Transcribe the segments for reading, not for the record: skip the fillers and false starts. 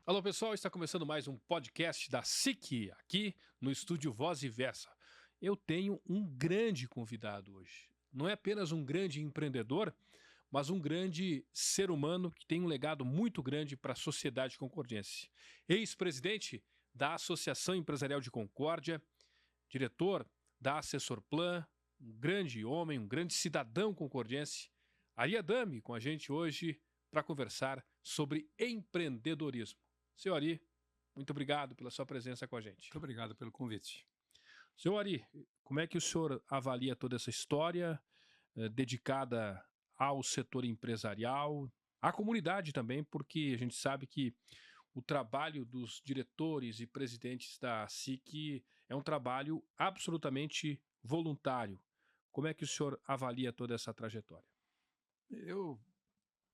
Alô, pessoal, está começando mais um podcast da SIC, aqui no estúdio Voz e Versa. Eu tenho um grande convidado hoje. Não é apenas um grande empreendedor, mas um grande ser humano que tem um legado muito grande para a sociedade concordense. Ex-presidente da Associação Empresarial de Concórdia, diretor da Assessor Plan, um grande homem, um grande cidadão concordense. Ari Adami com a gente hoje para conversar sobre empreendedorismo. Senhor Ari, muito obrigado pela sua presença com a gente. Muito obrigado pelo convite. Senhor Ari, como é que o senhor avalia toda essa história dedicada ao setor empresarial, à comunidade também, porque a gente sabe que o trabalho dos diretores e presidentes da SIC é um trabalho absolutamente voluntário. Como é que o senhor avalia toda essa trajetória? Eu,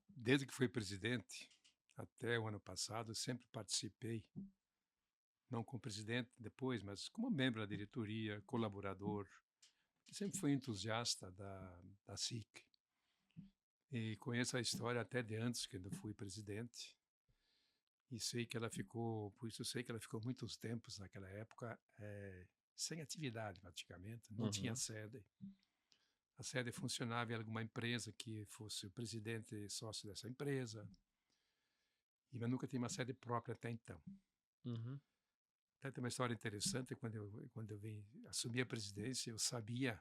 desde que fui presidente até o ano passado, sempre participei, não como presidente depois, mas como membro da diretoria, colaborador. Sempre fui entusiasta da SIC. E conheço a história até de antes, quando eu fui presidente. E sei que ela ficou, por isso eu sei que ela ficou muitos tempos naquela época sem atividade praticamente, não tinha sede. A sede funcionava em alguma empresa que fosse o presidente sócio dessa empresa, mas nunca tinha uma sede própria até então. Uhum. Até tem uma história interessante, quando eu vim assumir a presidência, eu sabia,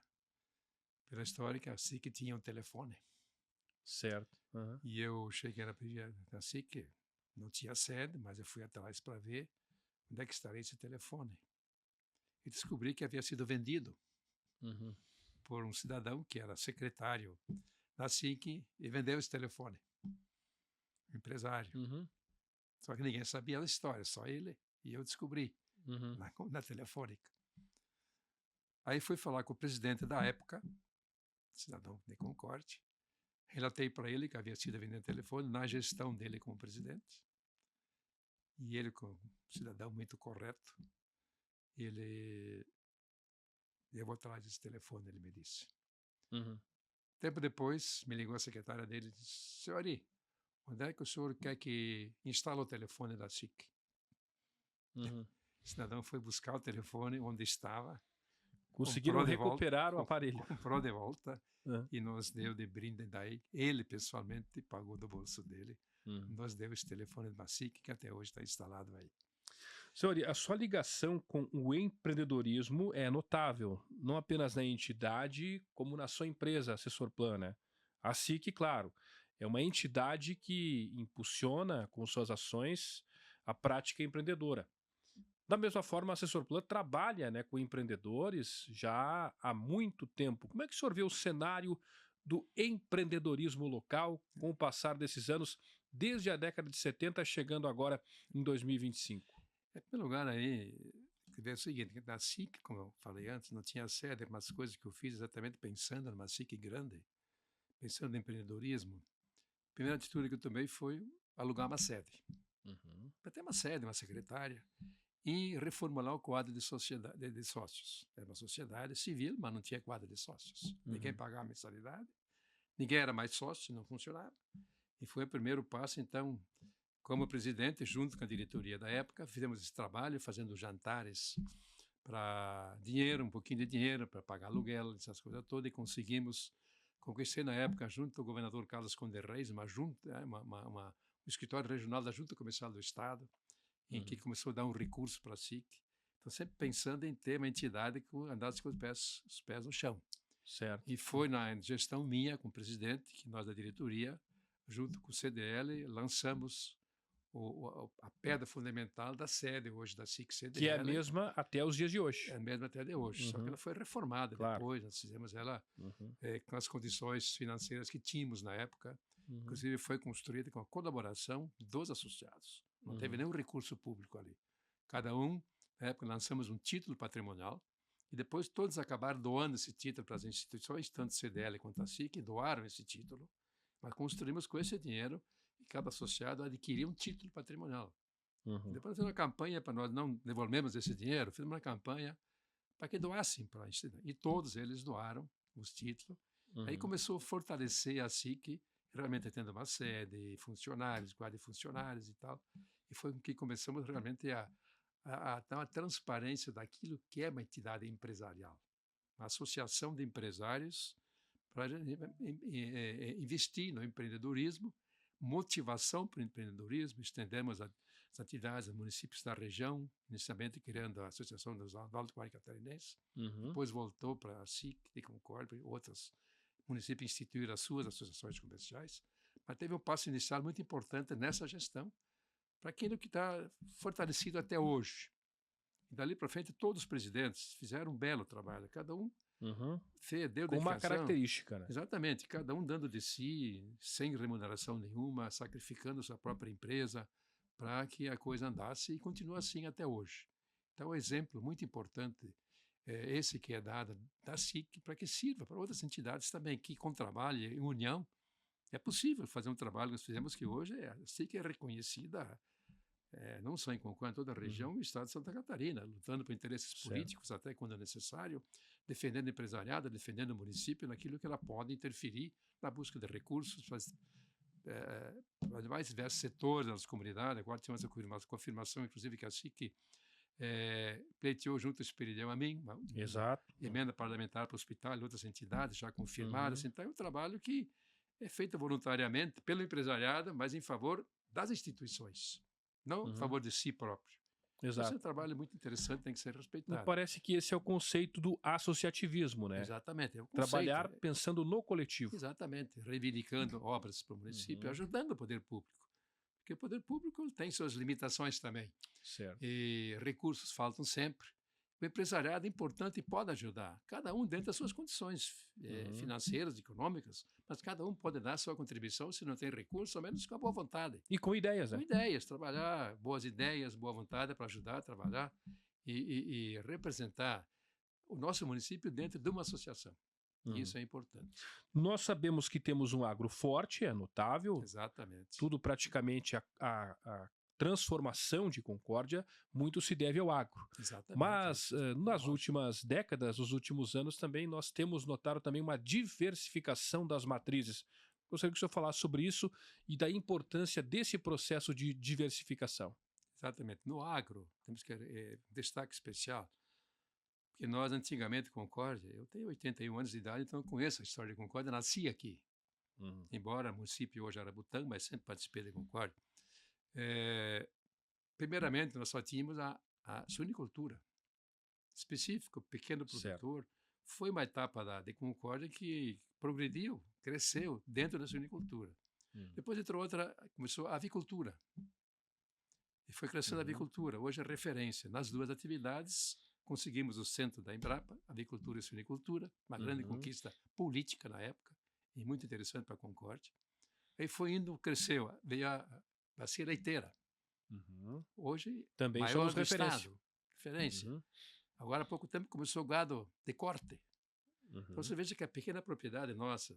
pela história, que a SIC tinha um telefone. Certo. Uhum. E eu cheguei na SIC, não tinha sede, mas eu fui atrás para ver onde é que estaria esse telefone. E descobri que havia sido vendido Uhum. por um cidadão que era secretário da SIC e vendeu esse telefone. Um empresário. Uhum. Só que ninguém sabia a história, só ele e eu descobri Uhum. na telefônica. Aí fui falar com o presidente da época, cidadão de Concórdia, relatei para ele que havia sido vendido telefone na gestão dele como presidente. E ele, como cidadão muito correto, ele levou atrás desse telefone, ele me disse. Uhum. Tempo depois, me ligou a secretária dele e disse: Senhor Ari, onde é que o senhor quer que instale o telefone da SIC? Uhum. O cidadão foi buscar o telefone onde estava, Conseguiram recuperar o aparelho. comprou de volta Uhum. e nos deu de brinde daí. Ele pessoalmente pagou do bolso dele. Uhum. Nos deu esse telefone da SIC que até hoje está instalado aí. Senhor, a sua ligação com o empreendedorismo é notável, não apenas na entidade, como na sua empresa, Assessor Plan, né? A SIC, claro, é uma entidade que impulsiona com suas ações a prática empreendedora. Da mesma forma, a Assessor Plan trabalha, né, com empreendedores já há muito tempo. Como é que o senhor vê o cenário do empreendedorismo local com o passar desses anos, desde a década de 70, chegando agora em 2025? Em primeiro lugar aí, é o seguinte, na SIC, como eu falei antes, não tinha sede, mas coisas que eu fiz exatamente pensando numa SIC grande, pensando em empreendedorismo. A primeira atitude que eu tomei foi alugar uma sede. Uhum. Para ter uma sede, uma secretária, e reformular o quadro de sócios. Era uma sociedade civil, mas não tinha quadro de sócios. Ninguém pagava mensalidade, ninguém era mais sócio, não funcionava. E foi o primeiro passo, então, como presidente, junto com a diretoria da época, fizemos esse trabalho, fazendo jantares para dinheiro, um pouquinho de dinheiro para pagar aluguel, essas coisas todas, e conseguimos conquistar na época, junto ao governador Carlos Conde Reis, um escritório regional da Junta Comercial do Estado, em que começou a dar um recurso para a SIC. Então, sempre pensando em ter uma entidade que andasse com os pés no chão. Certo. E foi na gestão minha, com o presidente, que nós da diretoria, junto com o CDL, lançamos a pedra fundamental da sede hoje da SIC-CDL. Que é a mesma até os dias de hoje. É a mesma até de hoje, só que ela foi reformada depois, nós fizemos ela com as condições financeiras que tínhamos na época. Inclusive foi construída com a colaboração dos associados. Não teve nenhum recurso público ali. Cada um, na época, lançamos um título patrimonial e depois todos acabaram doando esse título para as instituições, tanto CDL quanto a SIC, doaram esse título. Mas construímos com esse dinheiro e cada associado adquiria um título patrimonial. Depois fizemos uma campanha para nós não devolvermos esse dinheiro, fizemos uma campanha para que doassem para a instituição. E todos eles doaram os títulos. Aí começou a fortalecer a SIC, realmente tendo uma sede, funcionários, quadro de funcionários e tal. e foi com que começamos realmente a dar uma transparência daquilo que é uma entidade empresarial, uma associação de empresários para investir no empreendedorismo, motivação para o empreendedorismo, estendemos as atividades a municípios da região, inicialmente criando a Associação dos Alto Vale Catarinense, depois voltou para a SIC de Concórdia e outros municípios instituíram as suas associações comerciais, mas teve um passo inicial muito importante nessa gestão, para aquilo que está fortalecido até hoje. E dali para frente, todos os presidentes fizeram um belo trabalho, cada um deu com uma característica, né? Exatamente, cada um dando de si, sem remuneração nenhuma, sacrificando sua própria empresa para que a coisa andasse e continua assim até hoje. Então, um exemplo muito importante é esse que é dado da SIC para que sirva para outras entidades também, que com trabalho em união é possível fazer um trabalho que nós fizemos, que hoje a SIC é reconhecida não só em Concordia, em toda a região, e o estado de Santa Catarina, lutando por interesses políticos até quando é necessário, defendendo o empresariado, defendendo o município naquilo que ela pode interferir na busca de recursos para mais diversos setores das comunidades. Agora temos a confirmação, inclusive, que a SIC pleiteou junto ao Espírito a mim, uma emenda parlamentar para o hospital e outras entidades já confirmadas. Então, é um trabalho que é feito voluntariamente pelo empresariado, mas em favor das instituições, não em favor de si próprio. Exato. Esse é um trabalho muito interessante, tem que ser respeitado. Me parece que esse é o conceito do associativismo, né? Exatamente. É o conceito, trabalhar pensando no coletivo. Exatamente. Reivindicando obras para o município, ajudando o poder público. Porque o poder público tem suas limitações também. Certo. E recursos faltam sempre. O empresariado é importante e pode ajudar, cada um dentro das suas condições financeiras, econômicas, mas cada um pode dar a sua contribuição, se não tem recurso, ao menos com a boa vontade. E com ideias, né? Com ideias, trabalhar, boas ideias, boa vontade para ajudar a trabalhar e representar o nosso município dentro de uma associação. Isso é importante. Nós sabemos que temos um agro forte, é notável. Exatamente. Tudo praticamente a transformação de Concórdia, muito se deve ao agro. Exatamente. Mas nas últimas décadas, nos últimos anos também, nós temos notado também uma diversificação das matrizes. Gostaria que o senhor falasse sobre isso e da importância desse processo de diversificação. Exatamente. No agro, temos que destaque especial, porque nós antigamente, Concórdia, eu tenho 81 anos de idade, então eu conheço a história de Concórdia, nasci aqui. Embora o município hoje era Butão, mas sempre participei de Concórdia. Primeiramente, nós só tínhamos a suinicultura. Específico, pequeno produtor. Certo. Foi uma etapa de Concórdia que progrediu, cresceu dentro da suinicultura. Depois entrou outra, começou a avicultura. E foi crescendo a avicultura. Hoje é referência. Nas duas atividades, conseguimos o centro da Embrapa, avicultura e suinicultura, uma grande conquista política na época, e muito interessante para a Concórdia. Aí foi indo, cresceu, veio a bacia leiteira. Hoje, também maior somos do referência. estado. Referência. Agora, há pouco tempo, começou o gado de corte. Então, você veja que a pequena propriedade nossa,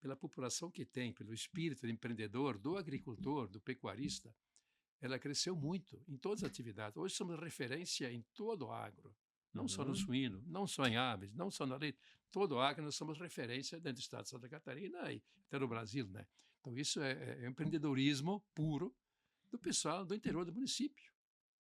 pela população que tem, pelo espírito do empreendedor, do agricultor, do pecuarista, ela cresceu muito em todas as atividades. Hoje somos referência em todo o agro. Não só no suíno, não só em aves, não só no leite. Todo o agro nós somos referência dentro do estado de Santa Catarina e até no Brasil, né? Então, isso é empreendedorismo puro do pessoal do interior do município.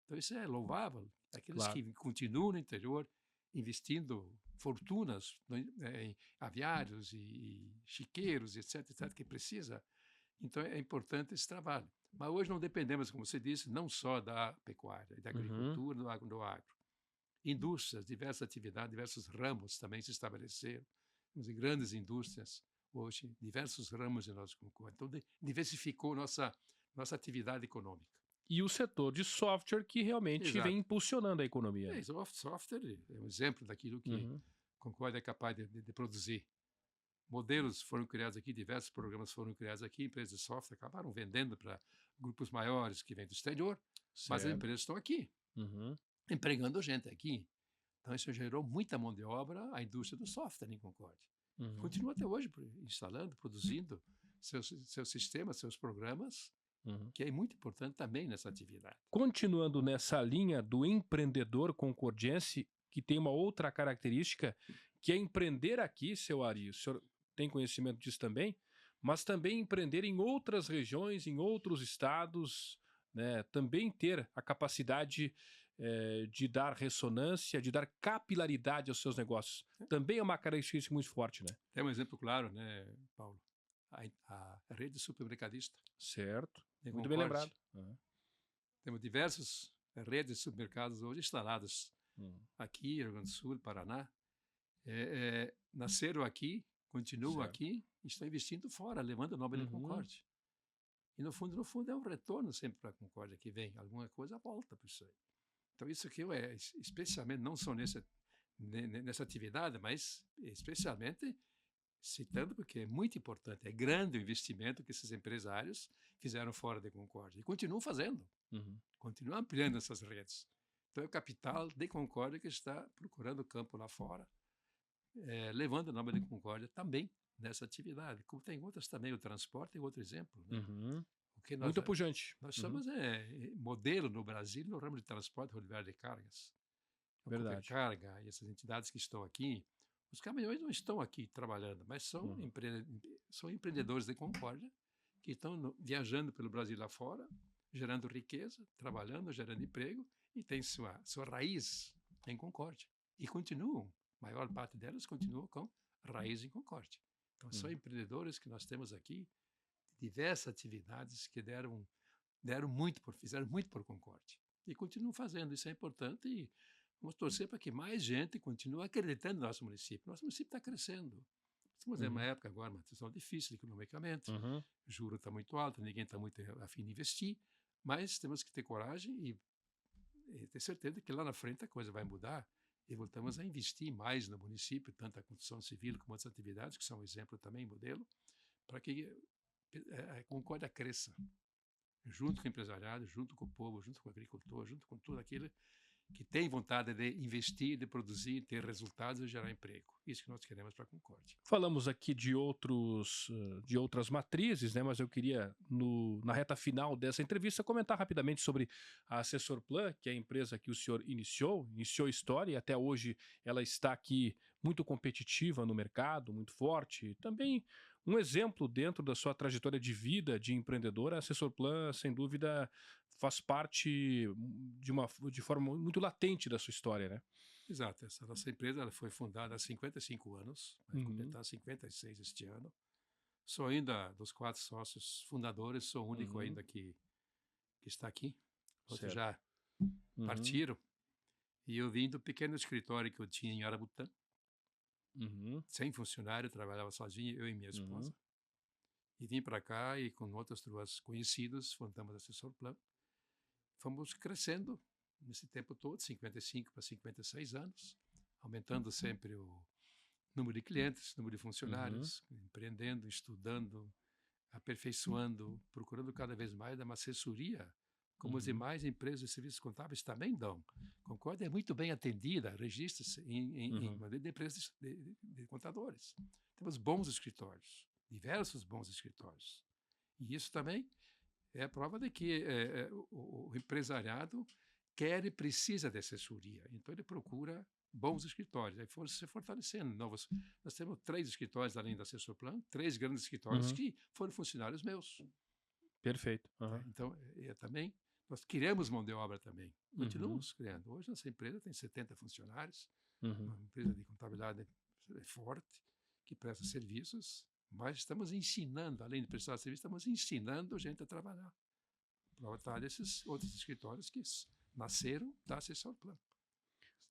Então, isso é louvável. Aqueles que continuam no interior investindo fortunas em aviários e chiqueiros, etc., que precisa. Então, é importante esse trabalho. Mas hoje não dependemos, como você disse, não só da pecuária, da agricultura, do agro. Indústrias, diversas atividades, diversos ramos também se estabeleceram. Temos grandes indústrias hoje, diversos ramos de nosso Concórdia. Então, diversificou nossa atividade econômica. E o setor de software que realmente vem impulsionando a economia. O software é um exemplo daquilo que Concórdia é capaz de produzir. Modelos foram criados aqui, diversos programas foram criados aqui, empresas de software acabaram vendendo para grupos maiores que vêm do exterior, mas as empresas estão aqui, empregando gente aqui. Então, isso gerou muita mão de obra à indústria do software em Concórdia. Continua até hoje instalando, produzindo seus sistemas, seus programas, que é muito importante também nessa atividade. Continuando nessa linha do empreendedor concordiense, que tem uma outra característica, que é empreender aqui, seu Ari, o senhor tem conhecimento disso também, mas também empreender em outras regiões, em outros estados, né, também ter a capacidade de dar ressonância, de dar capilaridade aos seus negócios. Também é uma característica muito forte, né? Tem um exemplo claro, né, Paulo? A rede supermercadista Certo. de Muito bem Concórdia. lembrado. Uhum. Temos diversas redes de supermercados hoje instaladas Uhum. aqui, Rio Grande do Sul, Paraná. Nasceram aqui, continuam Certo. aqui e estão investindo fora, levando o nome de Concórdia. E no fundo é um retorno sempre para a Concórdia que vem. Alguma coisa volta para isso aí. Então isso aqui é especialmente, não só nessa atividade, mas especialmente citando porque é muito importante, é grande o investimento que esses empresários fizeram fora de Concórdia e continuam fazendo, continuam ampliando essas redes. Então é o capital de Concórdia que está procurando campo lá fora, levando o nome de Concórdia também nessa atividade. Como tem outras também, o transporte é outro exemplo. Né? Porque Muito pujante. Nós somos modelo no Brasil no ramo de transporte rodoviário de cargas. A Verdade. Carga e essas entidades que estão aqui, os caminhões não estão aqui trabalhando, mas são empreendedores de Concórdia que estão viajando pelo Brasil lá fora, gerando riqueza, trabalhando, gerando emprego e tem sua raiz em Concórdia. E continuam, a maior parte delas continuam com raiz em Concórdia. Então, são empreendedores que nós temos aqui, diversas atividades que fizeram muito por Concórdia. E continuam fazendo, isso é importante e vamos torcer para que mais gente continue acreditando no nosso município. Nosso município está crescendo. Estamos em uma época agora, uma situação difícil economicamente, o juro está muito alto, ninguém está muito a fim de investir, mas temos que ter coragem e ter certeza que lá na frente a coisa vai mudar e voltamos a investir mais no município, tanto a construção civil como outras atividades, que são um exemplo também, modelo, para que a Concórdia cresça, junto com o empresariado, junto com o povo, junto com o agricultor, junto com tudo aquilo que tem vontade de investir, de produzir, ter resultados e gerar emprego. Isso que nós queremos para a Concórdia. Falamos aqui de outras matrizes, né? Mas eu queria, na reta final dessa entrevista, comentar rapidamente sobre a Assessorplan, que é a empresa que o senhor iniciou história e até hoje ela está aqui muito competitiva no mercado, muito forte. Também um exemplo dentro da sua trajetória de vida de empreendedora, a Assessorplan, sem dúvida, faz parte de forma muito latente da sua história, né? Exato. Essa nossa empresa ela foi fundada há 55 anos, vai completar 56 este ano. Sou ainda dos 4 sócios fundadores, sou o único ainda que está aqui. Outros já partiram. E eu vim do pequeno escritório que eu tinha em Arabutã, sem funcionário, trabalhava sozinho, eu e minha esposa. E vim para cá e com outras 2 conhecidas, fundamos a Assessorplan. Fomos crescendo nesse tempo todo, 55 para 56 anos, aumentando sempre o número de clientes, número de funcionários, empreendendo, estudando, aperfeiçoando, procurando cada vez mais dar uma assessoria, como as demais empresas de serviços contábeis também dão. Concórdia é muito bem atendida, registra-se em uma de empresas de contadores. Temos bons escritórios, diversos bons escritórios. E isso também é a prova de que o empresariado quer e precisa de assessoria. Então, ele procura bons escritórios. Aí foram se fortalecendo. Nós temos 3 escritórios além da Assessorplan, 3 grandes escritórios que foram funcionários meus. Perfeito. Então, também, nós criamos mão de obra também. Continuamos criando. Hoje, nossa empresa tem 70 funcionários, uma empresa de contabilidade forte, que presta serviços. Mas estamos ensinando, além de prestar serviço, estamos ensinando gente a trabalhar. Para desses outros escritórios que nasceram da Assessorplan.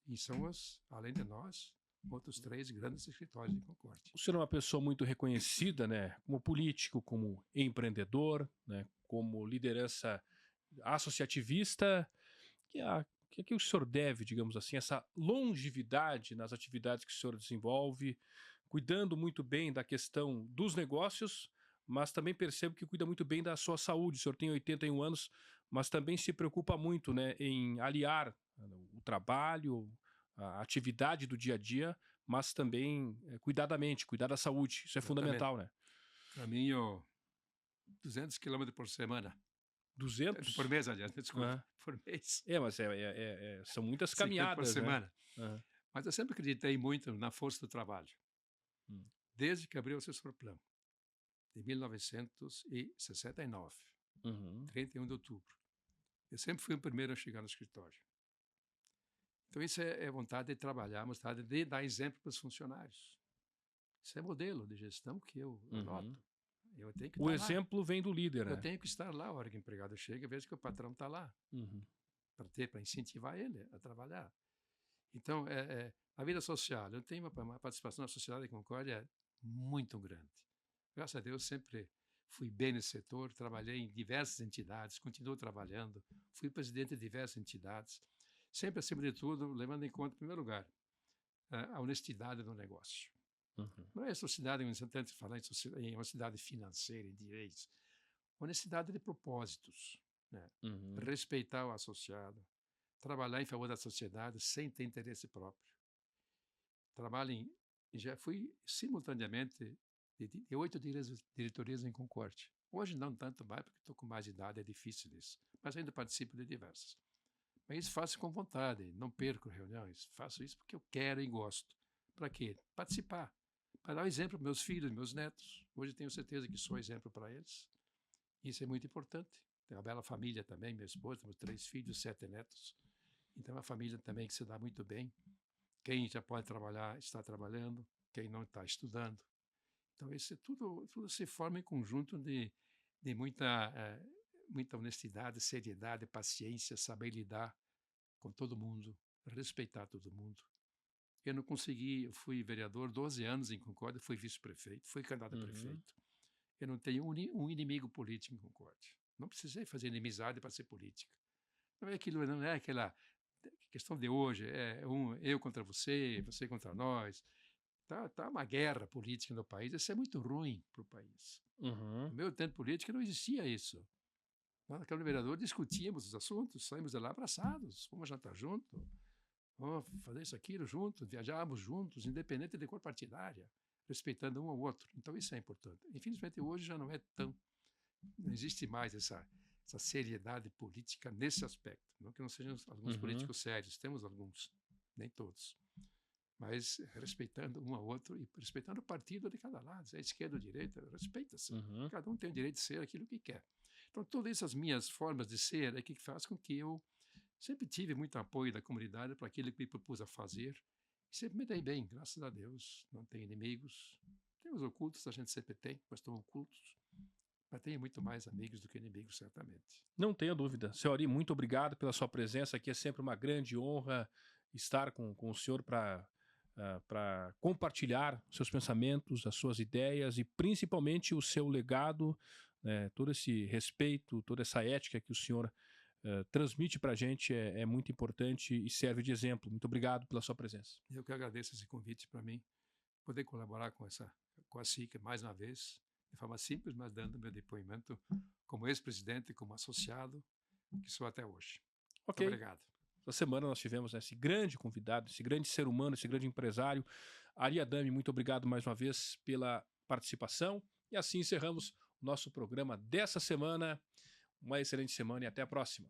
E são, além de nós, outros 3 grandes escritórios de Concórdia. O senhor é uma pessoa muito reconhecida, né? Como político, como empreendedor, né? Como liderança associativista, que o senhor deve, digamos assim, essa longevidade nas atividades que o senhor desenvolve, cuidando muito bem da questão dos negócios, mas também percebo que cuida muito bem da sua saúde. O senhor tem 81 anos, mas também se preocupa muito, né, em aliar o trabalho, a atividade do dia a dia, mas também cuidar da mente, cuidar da saúde. Isso é fundamental, né? Caminho 200 km por semana. 200? Por mês, aliás, desculpa. Por mês. Mas são muitas caminhadas, por semana. Né? Mas eu sempre acreditei muito na força do trabalho. Desde que abriu o Assessorplan, de 1969, 31 de outubro. Eu sempre fui o primeiro a chegar no escritório. Então, isso é vontade de trabalhar, vontade de dar exemplo para os funcionários. Isso é modelo de gestão que eu adoto. Eu tenho que O estar lá. exemplo vem do líder, Eu né? tenho que estar lá a hora que o empregado chega, vejo que o patrão está lá, para incentivar ele a trabalhar. Então, a vida social, eu tenho uma participação na sociedade de Concórdia muito grande. Graças a Deus, sempre fui bem nesse setor, trabalhei em diversas entidades, continuo trabalhando, fui presidente de diversas entidades, sempre, acima de tudo, levando em conta, em primeiro lugar, a honestidade do negócio. Não é sociedade, tanto falar em uma cidade financeira, em direitos, honestidade de propósitos, né? Respeitar o associado, trabalhar em favor da sociedade sem ter interesse próprio. Já fui simultaneamente de 8 diretorias em Concórdia. Hoje não tanto mais, porque estou com mais idade, é difícil isso, mas ainda participo de diversas. Mas isso faço com vontade, não perco reuniões, faço isso porque eu quero e gosto. Para quê? Participar, para dar um exemplo para meus filhos, meus netos. Hoje tenho certeza que sou exemplo para eles. Isso é muito importante. Tenho uma bela família também, minha esposa, temos 3 filhos, 7 netos. Então, é uma família também que se dá muito bem. Quem já pode trabalhar, está trabalhando. Quem não está estudando. Então, isso tudo se forma em conjunto de muita honestidade, seriedade, paciência, saber lidar com todo mundo, respeitar todo mundo. Eu não consegui, eu fui vereador 12 anos em Concórdia, fui vice-prefeito, fui candidato a prefeito. Eu não tenho um inimigo político em Concórdia. Não precisei fazer inimizade para ser política. Não é aquela questão de hoje, eu contra você, você contra nós. Tá uma guerra política no país, isso é muito ruim para o país. No meu tempo político não existia isso. Nós, na Câmara de Vereadores, discutíamos os assuntos, saímos de lá abraçados, fomos jantar junto, vamos fazer isso, aquilo junto, viajávamos juntos, independente de cor partidária, respeitando um ao outro. Então isso é importante. Infelizmente hoje já não é tão, não existe mais essa seriedade política nesse aspecto. Não que não sejam alguns políticos sérios, temos alguns, nem todos. Mas respeitando um ao outro e respeitando o partido de cada lado, se é esquerda ou direita, respeita-se. Cada um tem o direito de ser aquilo que quer. Então, todas essas minhas formas de ser é que faz com que eu sempre tive muito apoio da comunidade para aquilo que me propus a fazer. E sempre me dei bem, graças a Deus. Não tenho inimigos. Tem os ocultos, a gente sempre tem, mas estão ocultos. Mas tenho muito mais amigos do que inimigos, certamente. Não tenha dúvida. Senhor Ari, muito obrigado pela sua presença aqui. É sempre uma grande honra estar com o senhor para compartilhar seus pensamentos, as suas ideias e principalmente o seu legado, todo esse respeito, toda essa ética que o senhor transmite para a gente é muito importante e serve de exemplo. Muito obrigado pela sua presença. Eu que agradeço esse convite para mim, poder colaborar com a SIC mais uma vez, de forma simples, mas dando meu depoimento como ex-presidente, como associado, que sou até hoje. Ok. Muito obrigado. Essa semana nós tivemos esse grande convidado, esse grande ser humano, esse grande empresário, Ari Adami. Muito obrigado mais uma vez pela participação. E assim encerramos o nosso programa dessa semana. Uma excelente semana e até a próxima.